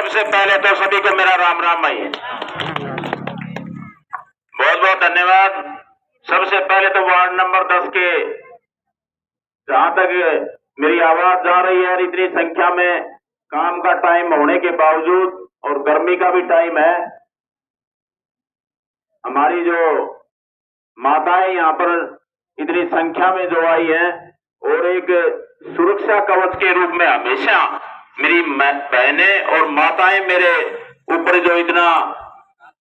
सबसे पहले तो सभी को मेरा राम राम भाई, बहुत बहुत धन्यवाद। सबसे पहले तो वार्ड नंबर 10 के जहां तक मेरी आवाज जा रही है, इतनी संख्या में काम का टाइम होने के बावजूद और गर्मी का भी टाइम है, हमारी जो माताएं यहाँ पर इतनी संख्या में जो आई है और एक सुरक्षा कवच के रूप में हमेशा मेरी बहनें और माताएं मेरे ऊपर जो इतना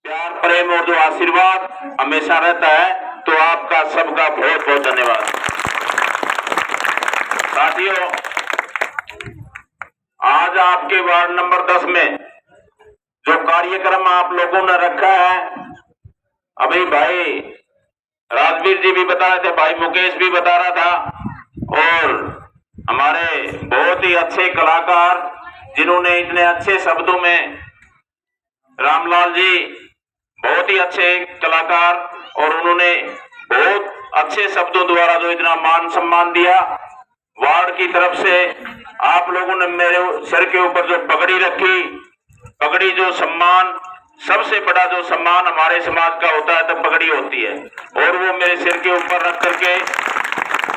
प्यार प्रेम और जो आशीर्वाद हमेशा रहता है, तो आपका सबका बहुत बहुत धन्यवाद। साथियों, आज आपके वार्ड नंबर 10 में जो कार्यक्रम आप लोगों ने रखा है, अभी भाई राजवीर जी भी बता रहे थे, भाई मुकेश भी बता रहा था, और हमारे बहुत ही अच्छे कलाकार जिन्होंने इतने अच्छे शब्दों में, रामलाल जी बहुत ही अच्छे कलाकार, और उन्होंने बहुत अच्छे शब्दों द्वारा जो इतना मान सम्मान दिया वार्ड की तरफ से। आप लोगों ने मेरे सिर के ऊपर जो पगड़ी रखी, पगड़ी जो सम्मान, सबसे बड़ा जो सम्मान हमारे समाज का होता है तो पगड़ी होती है, और वो मेरे सिर के ऊपर रख करके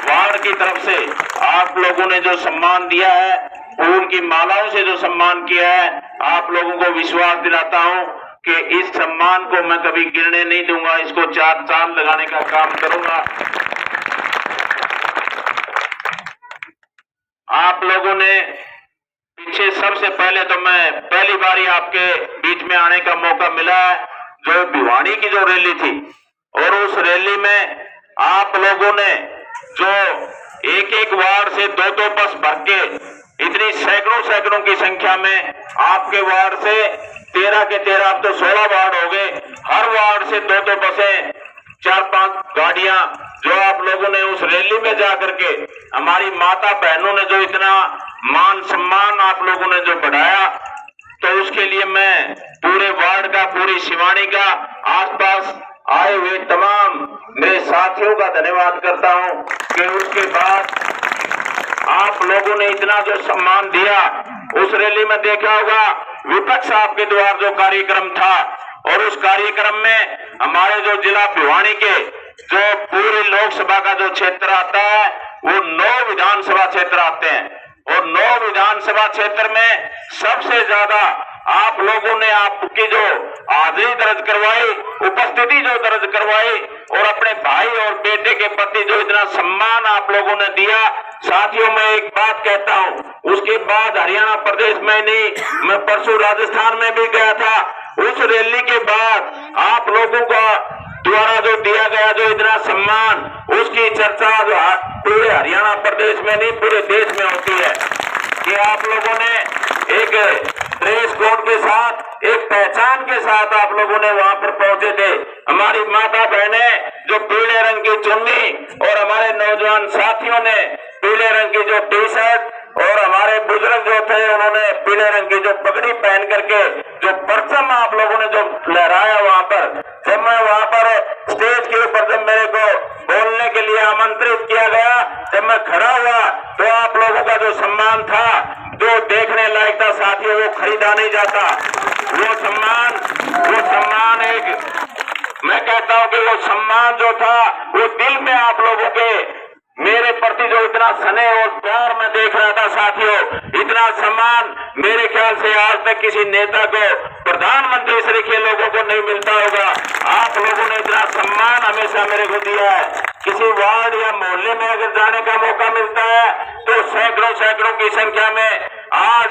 वार्ड की तरफ से आप लोगों ने जो सम्मान दिया है, फूल की मालाओं से जो सम्मान किया है, आप लोगों को विश्वास दिलाता हूं कि इस सम्मान को मैं कभी गिरने नहीं दूंगा, इसको 4 चांद लगाने का काम करूंगा। आप लोगों ने पीछे, सबसे पहले तो मैं पहली बारी आपके बीच में आने का मौका मिला है, जो भिवानी की जो रैली थी, और उस रैली में आप लोगों ने जो एक एक वार्ड से 2-2 बस भर के इतनी सैकड़ों की संख्या में, आपके वार्ड से 13 के 13, अब तो 16 वार्ड हो गए, हर वार्ड से 2-2 बसें, 4-5 गाड़ियां, जो आप लोगों ने उस रैली में जाकर के हमारी माता बहनों ने जो इतना मान सम्मान आप लोगों ने जो बढ़ाया, तो उसके लिए मैं पूरे वार्ड का, पूरी शिवानी का, आसपास आए हुए तमाम मेरे साथियों का धन्यवाद करता हूं कि उसके बाद आप लोगों ने इतना जो सम्मान दिया। उस रैली में देखा होगा विपक्ष आपके द्वार जो कार्यक्रम था, और उस कार्यक्रम में हमारे जो जिला भिवानी के जो पूरी लोकसभा का जो क्षेत्र आता है, वो 9 विधानसभा क्षेत्र आते हैं, और 9 विधानसभा क्षेत्र में सबसे ज्यादा आप लोगों ने आपकी जो हाजिरी दर्ज करवाई, उपस्थिति जो दर्ज करवाई, और अपने भाई और बेटे के प्रति जो इतना सम्मान आप लोगों ने दिया। साथियों, मैं एक बात कहता हूं, उसके बाद हरियाणा प्रदेश में नहीं, मैं परसों राजस्थान में भी गया था। उस रैली के बाद आप लोगों का द्वारा जो दिया गया जो इतना सम्मान, उसकी चर्चा जो पूरे हरियाणा प्रदेश में नहीं, पूरे देश में होती है कि आप लोगों ने एक ड्रेस कोड के साथ, एक पहचान के साथ आप लोगों ने वहां पर पहुंचे थे। हमारी माता बहनें जो पीले रंग की चुन्नी, और हमारे नौजवान साथियों ने पीले रंग की जो टी शर्ट, और हमारे बुजुर्ग जो थे उन्होंने पीले रंग की जो पगड़ी पहन करके जो परचम आप लोगों ने जो लहराया वहां पर, जब मैं वहां पर स्टेज के ऊपर जब मेरे को बोलने के लिए आमंत्रित किया गया, जब मैं खड़ा हुआ, तो आप लोगों का जो सम्मान था, जो देखने लायक था साथियों, वो खरीदा नहीं जाता। वो सम्मान एक, मैं कहता हूं कि वो सम्मान जो था, वो दिल में आप लोगों के मेरे प्रति जो इतना स्नेह और प्यार मैं देख रहा था साथियों, इतना सम्मान मेरे ख्याल से आज तक किसी नेता को, प्रधानमंत्री श्री के लोगों को नहीं मिलता होगा। आप लोगों ने इतना सम्मान हमेशा मेरे को दिया है। किसी वार्ड या मोहल्ले में अगर जाने का मौका मिलता है, तो सैकड़ों की संख्या में आज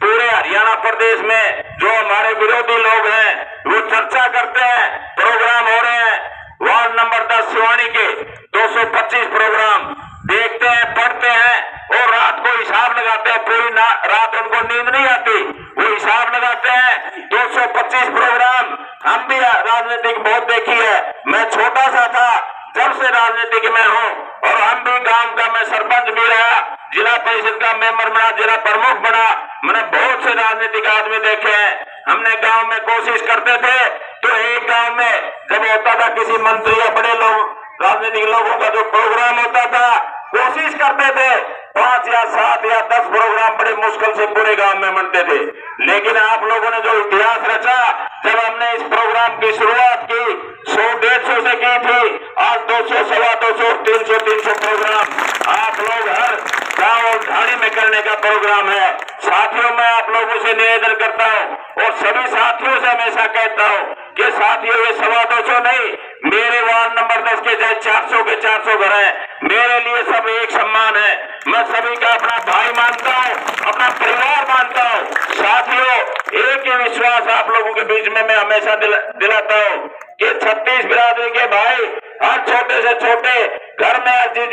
पूरे हरियाणा प्रदेश में जो हमारे विरोधी लोग हैं, वो चर्चा करते हैं, प्रोग्राम हो रहे हैं, वार्ड नंबर 10 शिवानी के 225 प्रोग्राम देखते हैं, पढ़ते हैं, और रात को हिसाब लगाते हैं, पूरी रात उनको नींद नहीं आती, वो हिसाब लगाते हैं 225 प्रोग्राम। हम भी राजनीतिक बहुत देखी है, मैं छोटा सा था जब से राजनीतिक में हूँ, और हम भी गांव का, मैं सरपंच भी रहा, जिला परिषद का मेंबर बना, जिला प्रमुख बना, मैंने बहुत से राजनीतिक आदमी देखे हैं। हमने गांव में कोशिश करते थे, तो एक गांव में जब होता था किसी मंत्री या बड़े लोग, राजनीतिक लोगों का जो प्रोग्राम होता था, कोशिश करते थे 5 या 7 या 10 प्रोग्राम बड़े मुश्किल से पूरे गांव में बनते थे। लेकिन आप लोगों ने जो इतिहास रचा, जब हमने इस प्रोग्राम की शुरुआत की 100-150 से की थी, आज 200, 250, 300 प्रोग्राम आप लोग हर गांव और ढाणी में करने का प्रोग्राम है। साथियों, मैं आप लोगों से निवेदन करता हूं और सभी साथियों से हमेशा कहता हूं कि साथियों, ये 250 नहीं, मेरे वार्ड नंबर 10 के चाहे 400 के 400 घर हैं, मेरे लिए सब एक सम्मान है। मैं सभी का अपना भाई मानता हूं, अपना परिवार मानता हूं। साथियों, एक ही विश्वास आप लोगों के बीच में मैं हमेशा दिलाता हूं कि 36 बिरादरी के भाई, हर छोटे से छोटे घर में भी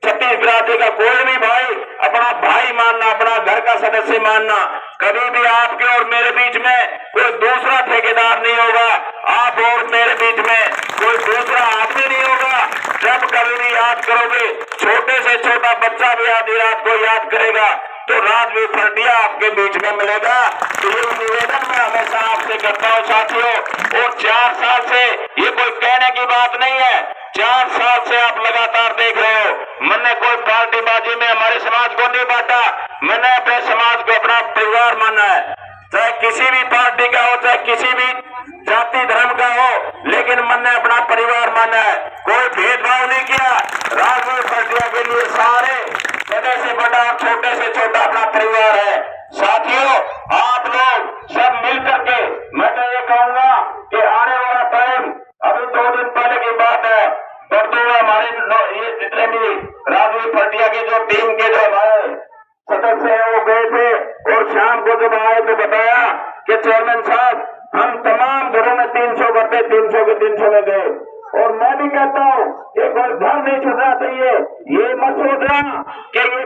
36 बिरादरी का कोई भी भाई अपना भाई मानना, अपना घर का सदस्य मानना। कभी भी आपके और मेरे बीच में कोई दूसरा ठेकेदार नहीं होगा, आप और मेरे बीच में कोई दूसरा आदमी नहीं होगा। जब कभी भी याद करोगे, छोटे से छोटा बच्चा भी आधी रात को याद करेगा तो राजवीर फरटिया आपके बीच में मिलेगा। तो ये निवेदन मैं हमेशा आपसे करता हूँ साथियों। और 4 साल से ये कोई कहने की बात नहीं है, 4 साल से आप लगातार देख रहे हो, मैंने कोई पार्टीबाजी में हमारे समाज को नहीं बांटा, मैंने अपने समाज को अपना परिवार माना है। चाहे किसी भी पार्टी का हो, चाहे किसी भी जाति धर्म का हो, लेकिन मैंने अपना परिवार माना है, कोई भेदभाव नहीं किया। राजवीर फरटिया के लिए सारे बड़े से बड़ा और छोटे से छोटा अपना परिवार है। साथियों, आप लोग सब मिलकर के, मैं तो ये कहूंगा कि आने वाला टाइम, अभी 2 दिन पहले की बात है, परसों हमारे ये जितने भी राजवीर फरटिया की जो टीम के जो हमारे सदस्य है वो गए थे और शाम को जब आए तो बताया कि चेयरमैन साहब, हम तमाम घरों में 300 करते, 300 के 300 में गए। और मैं भी कहता हूँ कि कोई घर नहीं छूटना चाहिए। ये मत सोचना कि ये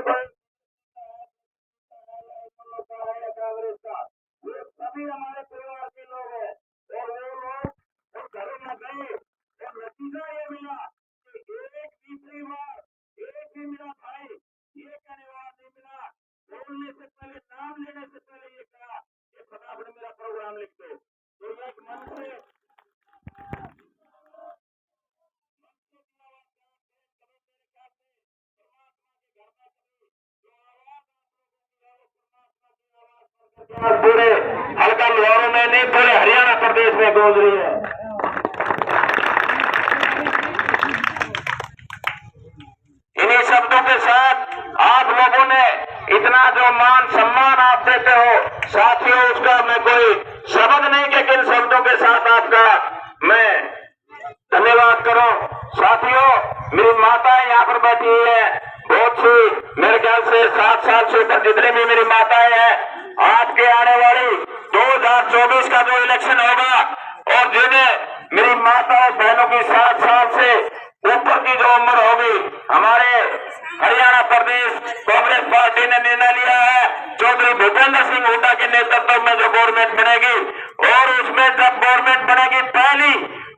कांग्रेस का, ये सभी हमारे परिवार के लोग हैं और वो लोग घरों में गए और नतीजा ये मिला कि एक भी परिवार, एक भी मेरा भाई ये कहने वाला नहीं मिला। बोलने से पहले, नाम लेने से पहले ये कहा कि फटाफट मेरा प्रोग्राम लिख दो। तो ये एक मन से पूरे हल्का लाहौर में नहीं, पूरे हरियाणा प्रदेश में गूंज रही है। इन्हीं शब्दों के साथ आप लोगों ने इतना जो मान सम्मान आप देते हो साथियों, उसका मैं कोई शब्द नहीं कि किन शब्दों के साथ आपका मैं धन्यवाद करूं। साथियों, मेरी माताएं यहाँ पर बैठी हुई है, बहुत सी, मेरे ख्याल से 7 साल से ऊपर जितने भी मेरी माताएं हैं, आपके आने वाली 2024 का जो इलेक्शन होगा और जिन्हें मेरी माता और बहनों की 7 साल से ऊपर की जो उम्र होगी, हमारे हरियाणा प्रदेश कांग्रेस पार्टी ने निर्णय लिया है, चौधरी भूपेंद्र सिंह हुड्डा के नेतृत्व में जो गवर्नमेंट बनेगी, और उसमें जब गवर्नमेंट बनेगी, पहली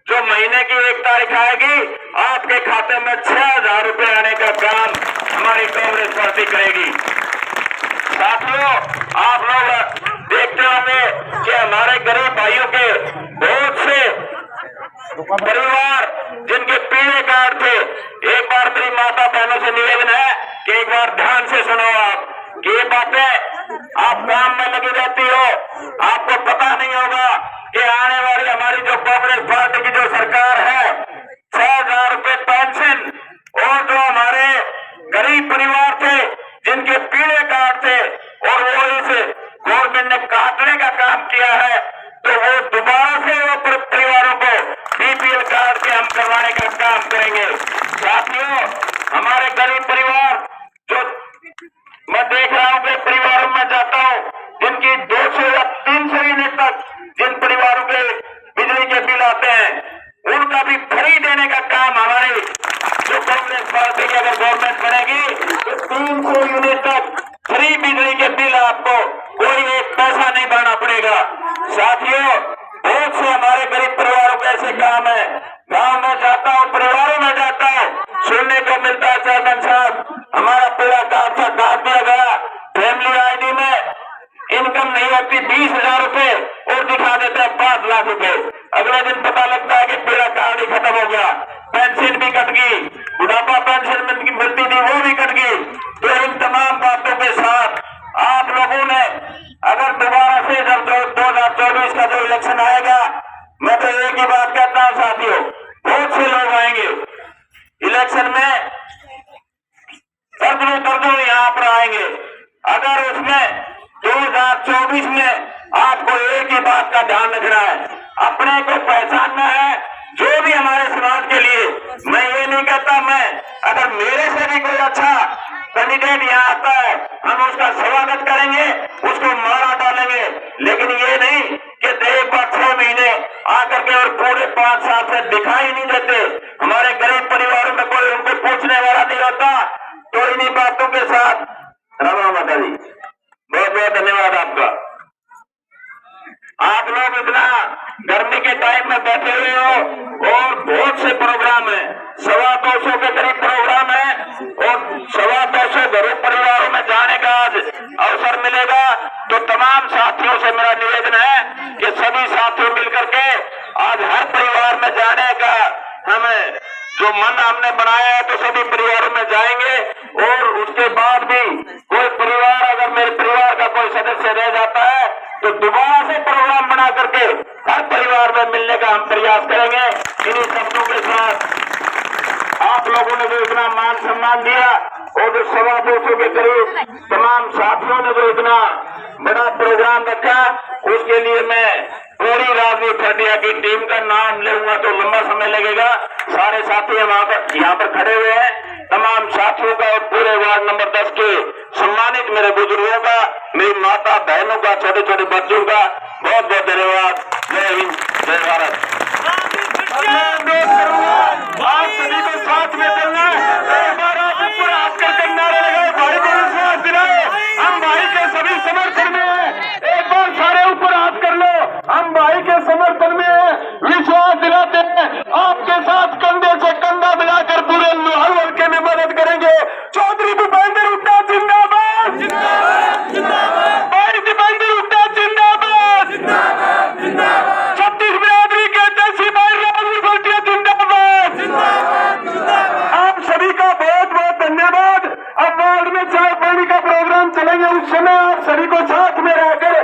जो महीने की 1 तारीख आएगी, आपके खाते में 6,000 रुपए आने का काम हमारी कांग्रेस पार्टी करेगी। साथियों, आप लोग देखते होंगे कि हमारे गरीब भाइयों के बहुत से परिवार जिनके पीले कार्ड थे, एक बार मेरी माता बहनों से निवेदन है कि एक बार ध्यान से सुनो आप, कि ये बातें आप काम में लगी रहती हो, आपको पता नहीं होगा कि आने वाली हमारी जो कांग्रेस पार्टी की जो सरकार है, 6,000 रुपए पेंशन, और जो हमारे गरीब परिवार थे जिनके पीले कार्ड थे और वो इस गवर्नमेंट ने काटने का काम किया है, तो वो दोबारा से वो परिवारों को बीपीएल कार्ड से हम करवाने का काम करेंगे। साथियों, हमारे गरीब परिवार जो मैं देख रहा हूं कि परिवारों में जाता हूं जिनकी 200 या 300 यूनिट तक जिन परिवारों के बिजली के बिल आते हैं, उनका भी फ्री देने का काम हमारी जो कांग्रेस पार्टी की अगर गवर्नमेंट बनेगी तो 300 यूनिट तक फ्री बिजली के बिल आपको कोई एक पैसा नहीं भरना पड़ेगा। साथियों, बहुत से हमारे गरीब परिवारों के ऐसे काम है, गांव में जाता हूँ, परिवारों में जाता हूँ, सुनने को मिलता है चेयरमैन साहब हमारा पीला कार्ड था, काट दिया गया, फैमिली आईडी में इनकम नहीं होती 20,000 रुपए और दिखा देते हैं 5 लाख रुपए। अगले दिन पता लगता है कि पीला कार्ड ही खत्म हो गया, पेंशन भी कट गई, बुढ़ापा पेंशन मिलती थी वो भी कट गई। तो इन 2024 में आपको एक ही बात का ध्यान रखना है, अपने को पहचानना है। जो भी हमारे समाज के लिए, मैं ये नहीं कहता, मैं अगर मेरे से भी कोई अच्छा कैंडिडेट यहाँ आता है, हम उसका स्वागत करेंगे, उसको माला डालेंगे, लेकिन ये नहीं कि एक बार 6 महीने आकर के और पूरे 5 साल से दिखाई नहीं देते। हमारे गरीब परिवारों में कोई उनको पूछने वाला नहीं होता। तो इन्हीं बातों के साथ रामा माता जी, बहुत बहुत धन्यवाद आपका। आप लोग इतना गर्मी के टाइम में बैठे हुए हो और बहुत से प्रोग्राम है, 225 के करीब प्रोग्राम है और 225 गरीब परिवारों में जाने का आज अवसर मिलेगा। तो तमाम साथियों से मेरा निवेदन है कि सभी साथी मिलकर के आज हर परिवार में जाने का हमें जो मन हमने बनाया है, तो सभी परिवारों में जाएंगे। और उसके बाद भी कोई परिवार, अगर मेरे परिवार का कोई सदस्य रह जाता है, तो दोबारा से प्रोग्राम बना करके हर परिवार में मिलने का हम प्रयास करेंगे। इन्हीं शब्दों के साथ आप लोगों ने जो इतना मान सम्मान दिया और जो 225 के करीब तमाम साथियों ने जो इतना बड़ा प्रोग्राम रखा, उसके लिए मैं पूरी राजनीति हटिया की टीम का नाम लूंगा तो लंबा समय लगेगा। सारे साथी यहाँ पर खड़े हुए हैं, तमाम साथियों का और पूरे वार्ड नंबर 10 के सम्मानित मेरे बुजुर्गों का, मेरी माता बहनों का, छोटे छोटे बच्चों का बहुत बहुत धन्यवाद। जय हिंद, जय भारत। आप सभी को साथ में चलना है। एक बार आप ऊपर हाथ करके नारे लगाए, भाई को विश्वास दिलाए, हम भाई के सभी समर्थन में हैं। एक बार सारे ऊपर हाथ कर लो, हम भाई के समर्थन में हैं, विश्वास दिलाते हैं, आपके साथ कंधे से कंधा मिलाकर पूरे हल्के में मदद करेंगे। चौधरी भूपेंद्र हुड्डा जिंदाबाद, भाई दीपेंद्र हुड्डा जिंदाबाद, छत्तीस बिरादरी के देसी भाई राहुल गोटिया जिंदाबाद। आप सभी का बहुत बहुत धन्यवाद। अब वार्ड में चाय पानी का प्रोग्राम चलेंगे, उस समय आप सभी को साथ में रहकर